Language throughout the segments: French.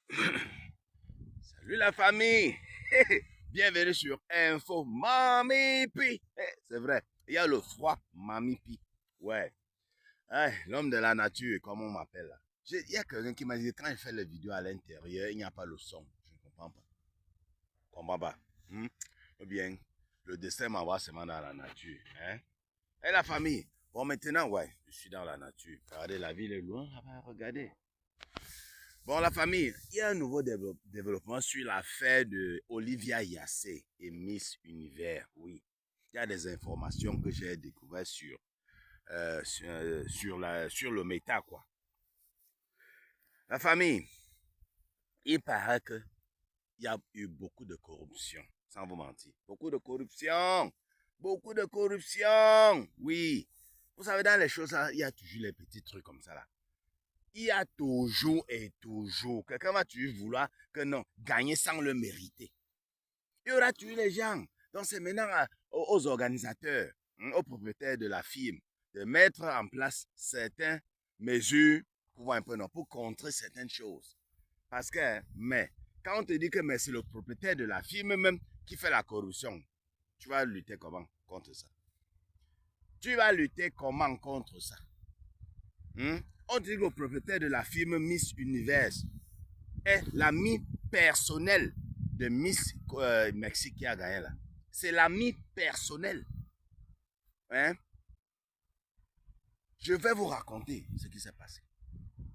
Salut la famille. Bienvenue sur Info Mami Pi. C'est vrai, il y a le froid Mami Pi. Ouais. L'homme de la nature, comme on m'appelle là. Il y a quelqu'un qui m'a dit que quand il fait les vidéos à l'intérieur, il n'y a pas le son. Je ne comprends pas. Je ne comprends pas. Ou bien, le destin m'envoie seulement dans la nature. Hein? Et la famille. Bon, maintenant, ouais, je suis dans la nature. Regardez, la ville est loin là-bas. Regardez. Bon, la famille, il y a un nouveau développement sur l'affaire de Olivia Yassé et Miss Univers. Oui, il y a des informations que j'ai découvertes sur le méta, quoi. La famille, il paraît qu'il y a eu beaucoup de corruption, sans vous mentir. Beaucoup de corruption. Beaucoup de corruption. Oui. Vous savez, dans les choses, il y a toujours les petits trucs comme ça, là. Il y a toujours et toujours. Quelqu'un va toujours vouloir que non, gagner sans le mériter. Il y aura toujours les gens. Donc c'est maintenant aux organisateurs, aux propriétaires de la firme, de mettre en place certaines mesures pour un peu non, pour contrer certaines choses. Parce que, mais, quand on te dit que c'est le propriétaire de la firme même qui fait la corruption, tu vas lutter comment contre ça? Tu vas lutter comment contre ça? On dit que le propriétaire de la firme Miss Univers est l'ami personnel de Miss Mexique qui a gagné là. C'est l'ami personnel. Hein? Je vais vous raconter ce qui s'est passé.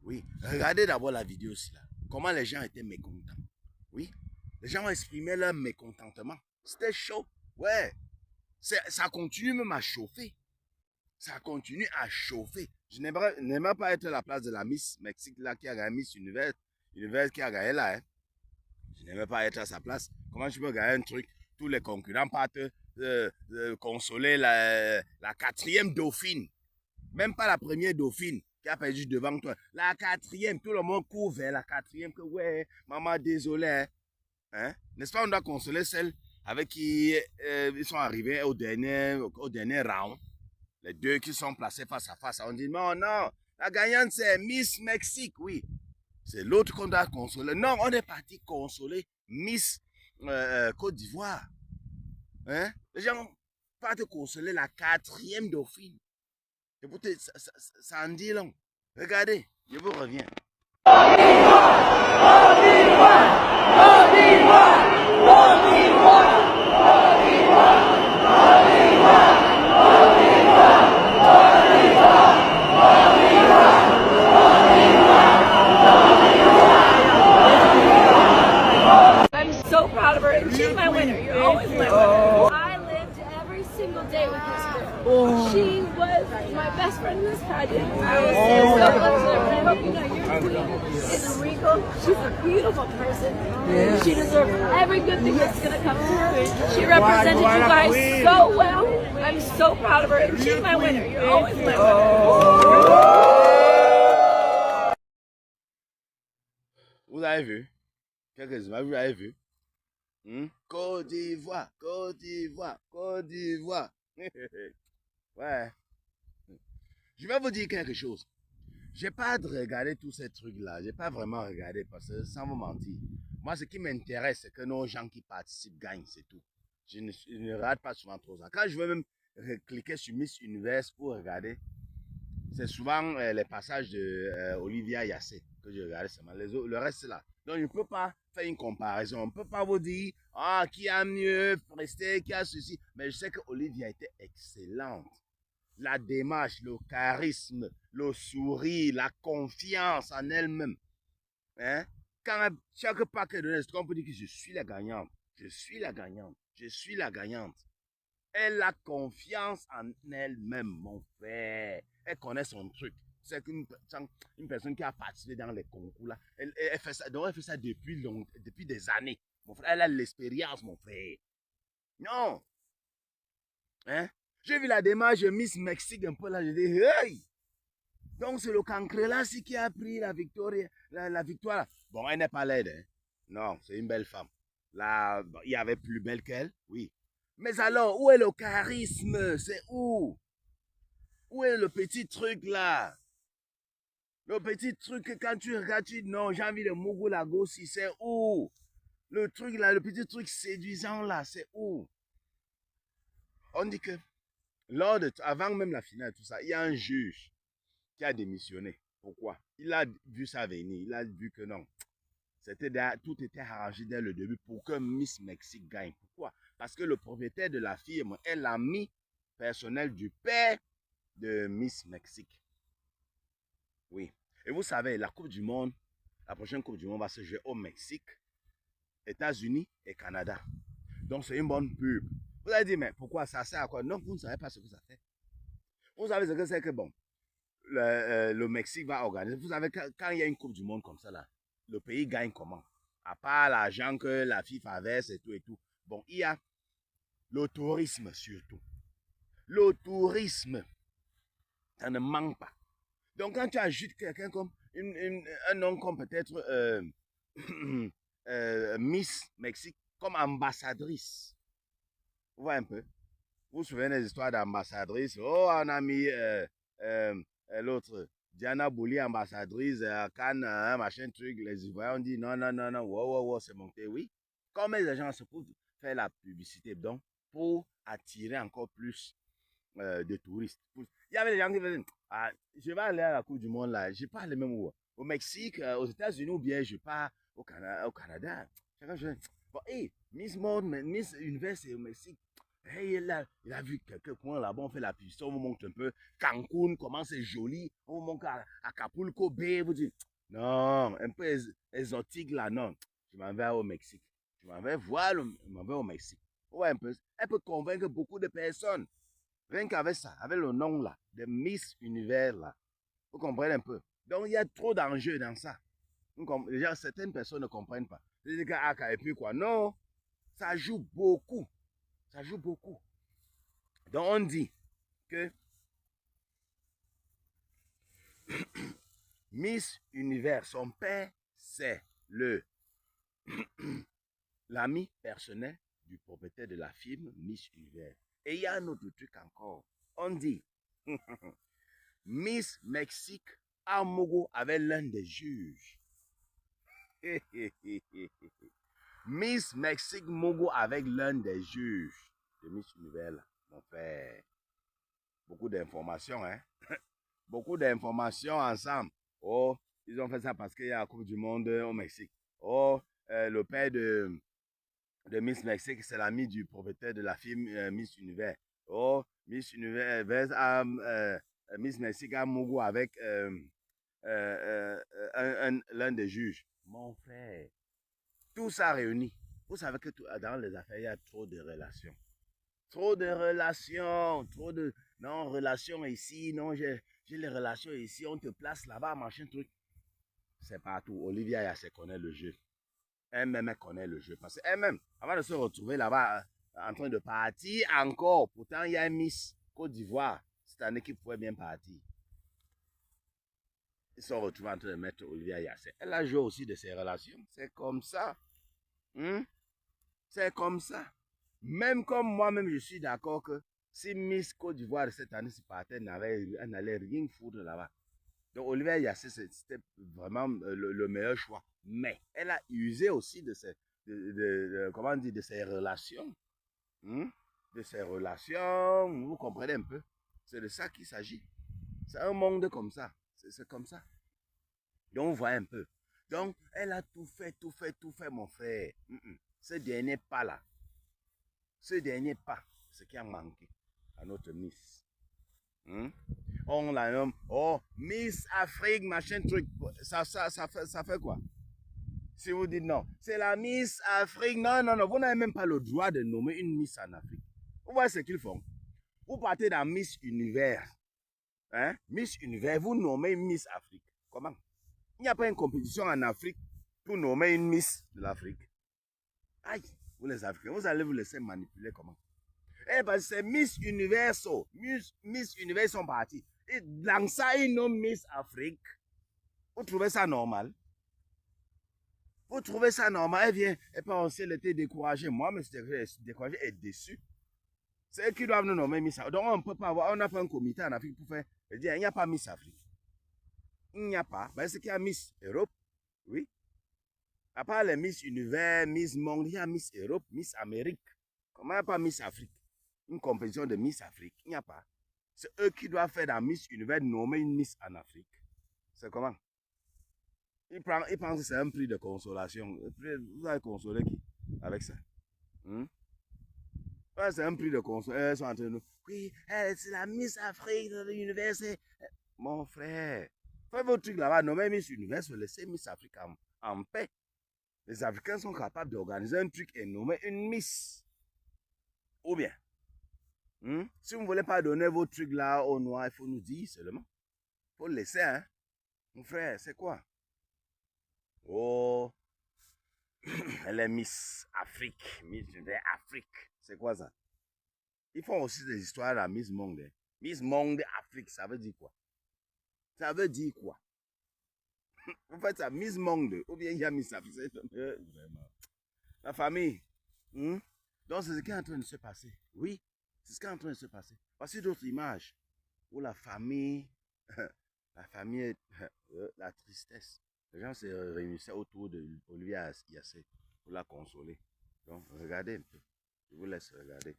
Oui, regardez d'abord la vidéo aussi là. Comment les gens étaient mécontents. Oui, les gens ont exprimé leur mécontentement. C'était chaud. Ouais, ça continue même à chauffer. Ça continue à chauffer. Je n'aimerais pas être à la place de la Miss Mexique là qui a gagné Miss Univers qui a gagné là. Hein. Je n'aimerais pas être à sa place. Comment tu peux gagner un truc? Tous les concurrents partent consoler la quatrième dauphine. Même pas la première dauphine qui a perdu devant toi. La quatrième, tout le monde court vers la quatrième. Que ouais, maman, désolé. Hein? N'est-ce pas, on doit consoler celle avec qui ils sont arrivés au dernier round. Les deux qui sont placés face à face. On dit non, non, la gagnante c'est Miss Mexique, oui. C'est l'autre qu'on doit consoler. Non, on est parti consoler Miss Côte d'Ivoire. Hein? Les gens partent consoler la quatrième dauphine. Écoutez, ça en dit long. Regardez, je vous reviens. I'm so proud of her, and she's my winner. You're always my winner. I lived every single day with this girl. She was my best friend in this pageant. I will say so much to her, and I hope you know your queen is Enrico. She's a beautiful person. Yeah. She deserves every good thing that's going to come to her. She represented you guys so well. I'm so proud of her, and she's my winner. You're always my winner. Vous avez vu? Quelques-uns, vous avez vu? Côte d'Ivoire, Côte d'Ivoire, Côte d'Ivoire. Ouais. Je vais vous dire quelque chose. J'ai pas regardé tous ces trucs-là. J'ai pas vraiment regardé parce que, sans vous mentir, moi, ce qui m'intéresse, c'est que nos gens qui participent gagnent, c'est tout. Je ne regarde pas souvent trop ça. Quand je veux même cliquer sur Miss Univers pour regarder, c'est souvent les passages de Olivia Yassé que je regarde seulement. Le reste, c'est là. Donc, je ne peux pas faire une comparaison. On ne peut pas vous dire qui a mieux presté, qui a ceci. Mais je sais que Olivia était excellente. La démarche, le charisme, le sourire, la confiance en elle-même. Hein? Quand chaque paquet est donné, c'est qu'on peut dire que je suis la gagnante. Je suis la gagnante. Je suis la gagnante. Elle a confiance en elle-même, mon frère. Elle connaît son truc. C'est une personne qui a participé dans les concours là. Elle fait ça, donc elle fait ça depuis des années. Mon frère, elle a l'expérience, mon frère. Non. Hein? J'ai vu la démarche de Miss Mexique un peu là. Je dis, hey! Donc c'est le Cancrelas qui a pris la victoire. La victoire. Bon, elle n'est pas laide. Hein? Non, c'est une belle femme. Là, bon, il y avait plus belle qu'elle, oui. Mais alors, où est le charisme? C'est où? Où est le petit truc là? Le petit truc, quand tu regardes, tu dis non, j'ai envie de Mougou Lagossi, c'est où? Le truc là, le petit truc séduisant là, c'est où? On dit que, avant même la finale, tout ça, il y a un juge qui a démissionné. Pourquoi? Il a vu ça venir, il a vu que non. Tout était arrangé dès le début pour que Miss Mexique gagne. Pourquoi? Parce que le propriétaire de la firme est l'ami personnel du père de Miss Mexique. Oui. Et vous savez, la Coupe du Monde, la prochaine Coupe du Monde va se jouer au Mexique, États-Unis et Canada. Donc c'est une bonne pub. Vous allez dire, mais pourquoi ça sert à quoi? Non, vous ne savez pas ce que ça fait. Vous savez ce que c'est que bon, le Mexique va organiser. Vous savez, quand il y a une Coupe du Monde comme ça, là, le pays gagne comment? À part l'argent que la FIFA verse et tout et tout. Bon, il y a le tourisme surtout. Le tourisme, ça ne manque pas. Donc, quand tu ajoutes quelqu'un comme un nom comme peut-être Miss Mexique, comme ambassadrice, vous voyez un peu? Vous vous souvenez des histoires d'ambassadrice? Oh, on a mis l'autre, Diana Bouli, ambassadrice, Cannes, machin truc, les Ivoiriens ont dit non, non, non, non, wow, c'est monté, oui. Comme les agents se pour faire la publicité, donc, pour attirer encore plus de touristes. Il y avait des gens qui disaient, ah, je vais aller à la Coupe du Monde là, je pars le même où? Au Mexique, aux États-Unis ou bien je pars au Canada. Chacun, bon, hey, Miss Monde, Miss Univers, c'est au Mexique. Hey, il a vu quelques coins là-bas, on fait la publicité, on vous montre un peu Cancun, comment c'est joli, on vous montre Acapulco Bay, vous dites, non, un peu exotique là, non, je m'en vais au Mexique. Je m'en vais voir, je m'en vais au Mexique. Ouais, un peu, elle peut convaincre beaucoup de personnes. Rien qu'avec ça, avec le nom là, de Miss Univers là, vous comprenez un peu. Donc il y a trop d'enjeux dans ça. Déjà, certaines personnes ne comprennent pas. C'est que, ah, et puis quoi? Non, ça joue beaucoup. Ça joue beaucoup. Donc on dit que Miss Univers, son père, c'est l'ami personnel du propriétaire de la firme Miss Univers. Et il y a un autre truc encore. On dit Miss Mexique a Mogo avec l'un des juges. Miss Mexique Mogo avec l'un des juges de Miss Univers. Mon frère. Beaucoup d'informations, hein? Beaucoup d'informations ensemble. Oh, ils ont fait ça parce qu'il y a la Coupe du Monde au Mexique. Oh, le père de Miss Mexique, c'est l'ami du propriétaire de la firme Miss Univers. Oh, Miss Univers, Miss Mexique a Mogo avec l'un des juges. Mon frère, tout ça réuni. Vous savez que dans les affaires, il y a trop de relations. Trop de relations, trop de... Non, relations ici, non, j'ai les relations ici, on te place là-bas, machin truc. C'est partout. Olivia Yassé connaît le jeu. Elle-même connaît le jeu. Parce qu'elle-même, avant de se retrouver là-bas, en train de partir encore, pourtant il y a un Miss Côte d'Ivoire, cette année qui pouvait bien partir. Ils sont retrouvés en train de mettre Olivia Yassé. Elle a joué aussi de ses relations. C'est comme ça. C'est comme ça. Même comme moi-même, je suis d'accord que si Miss Côte d'Ivoire de cette année se partait, elle n'allait rien foutre là-bas. Donc Olivia Yassé, c'était vraiment le meilleur choix. Mais elle a usé aussi de ses, comment dire, de ses relations. De ses relations, vous comprenez un peu. C'est de ça qu'il s'agit. C'est un monde comme ça. C'est comme ça. Donc on voit un peu. Donc elle a tout fait, mon frère. Ce dernier pas là. Ce dernier pas, ce qui a manqué à notre Miss. On la nomme, oh, Miss Afrique, machin truc. Ça fait quoi? Si vous dites non, c'est la Miss Afrique. Non, vous n'avez même pas le droit de nommer une Miss en Afrique. Vous voyez ce qu'ils font? Vous partez dans Miss Univers. Hein? Miss Univers, vous nommez Miss Afrique. Comment? Il n'y a pas une compétition en Afrique pour nommer une Miss de l'Afrique. Aïe, vous les Africains, vous allez vous laisser manipuler comment? Eh ben, c'est Miss Universo. Miss Univers sont partis. Et dans ça, ils nomment Miss Afrique. Vous trouvez ça normal? Vous trouvez ça normal? Elle vient, et puis on s'est été découragé. Moi, mais j'étais découragé et déçu. C'est eux qui doivent nous nommer Miss Afrique. Donc, on ne peut pas avoir, on n'a pas un comité en Afrique pour faire, dire, il n'y a pas Miss Afrique. il n'y a pas. Ben, c'est qu'il y a Miss Europe, oui. À part les Miss Univers, Miss Monde, il y a Miss Europe, Miss Amérique. Comment il n'y a pas Miss Afrique? Une compétition de Miss Afrique, il n'y a pas. C'est eux qui doivent faire dans Miss Univers, nommer une Miss en Afrique. C'est comment? Ils pensent que c'est un prix de consolation. Vous allez consoler qui avec ça? Ouais, c'est un prix de consolation. Ils sont en train de nous. Oui, c'est la Miss Afrique de l'univers. Mon frère, faites vos trucs là-bas. Nommez Miss Univers, laissez Miss Afrique en paix. Les Africains sont capables d'organiser un truc et nommer une Miss. Ou bien, si vous ne voulez pas donner vos trucs là au noir, il faut nous dire seulement. Il faut le laisser, hein. Mon frère, c'est quoi? Oh, elle est Miss Afrique, Miss Afrique. C'est quoi ça? Ils font aussi des histoires à Miss Monde. Miss Monde Afrique, ça veut dire quoi? Ça veut dire quoi? Vous faites ça, Miss Monde, ou bien il y a Miss Afrique. Vraiment. La famille. Donc c'est ce qui est en train de se passer. Oui, c'est ce qui est en train de se passer. Voici d'autres images où la famille, la tristesse. Les gens se réunissaient autour de Olivia Yassé pour la consoler. Donc, regardez un peu. Je vous laisse regarder.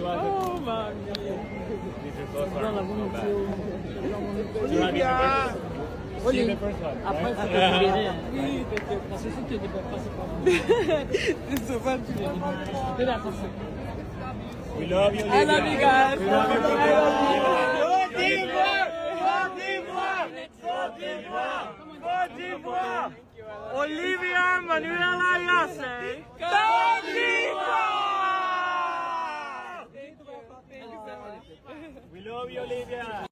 Oh mamma mia. Olivia, après faut que tu viennes. Oui, parce que si tu ne peux pas, c'est souvent tu viens. C'est la façon. We love you, I love you guys. I love you. Côte d'Ivoire. Olivia Manuela Yassé. Côte d'Ivoire. We love you, Olivia.